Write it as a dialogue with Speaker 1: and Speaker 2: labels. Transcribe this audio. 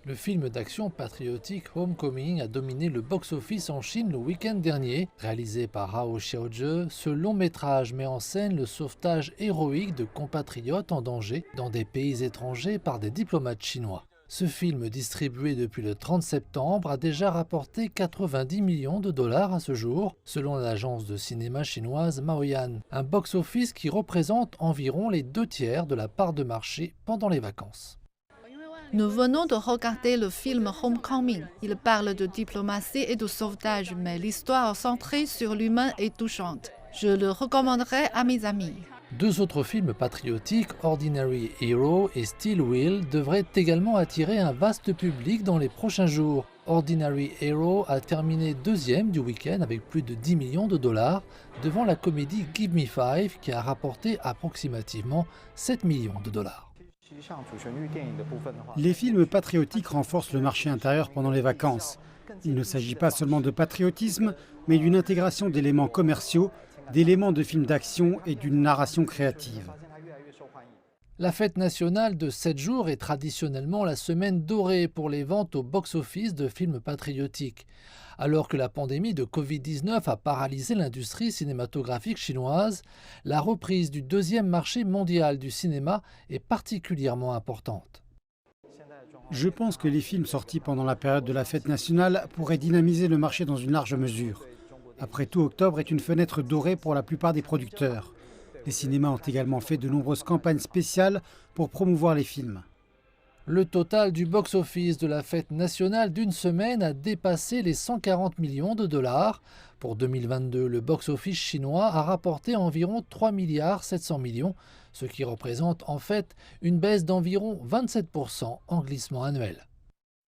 Speaker 1: Le film d'action patriotique Homecoming a dominé le box-office en Chine le week-end dernier. Réalisé par Hao Xiaozhe, ce long métrage met en scène le sauvetage héroïque de compatriotes en danger dans des pays étrangers par des diplomates chinois. Ce film, distribué depuis le 30 septembre, a déjà rapporté 90 millions de dollars à ce jour, selon l'agence de cinéma chinoise Maoyan, un box-office qui représente environ les 2/3 de la part de marché pendant les vacances.
Speaker 2: Nous venons de regarder le film Homecoming. Il parle de diplomatie et de sauvetage, mais l'histoire centrée sur l'humain est touchante. Je le recommanderais à mes amis.
Speaker 1: Deux autres films patriotiques, Ordinary Hero et Steel Wheel, devraient également attirer un vaste public dans les prochains jours. Ordinary Hero a terminé deuxième du week-end avec plus de 10 millions de dollars, devant la comédie Give Me Five qui a rapporté approximativement 7 millions de dollars.
Speaker 3: Les films patriotiques renforcent le marché intérieur pendant les vacances. Il ne s'agit pas seulement de patriotisme, mais d'une intégration d'éléments commerciaux, d'éléments de films d'action et d'une narration créative.
Speaker 1: La fête nationale de 7 jours est traditionnellement la semaine dorée pour les ventes au box-office de films patriotiques. Alors que la pandémie de Covid-19 a paralysé l'industrie cinématographique chinoise, la reprise du deuxième marché mondial du cinéma est particulièrement importante.
Speaker 3: Je pense que les films sortis pendant la période de la fête nationale pourraient dynamiser le marché dans une large mesure. Après tout, octobre est une fenêtre dorée pour la plupart des producteurs. Les cinémas ont également fait de nombreuses campagnes spéciales pour promouvoir les films.
Speaker 1: Le total du box-office de la fête nationale d'une semaine a dépassé les 140 millions de dollars. Pour 2022, le box-office chinois a rapporté environ 3,7 milliards, ce qui représente en fait une baisse d'environ 27% en glissement annuel.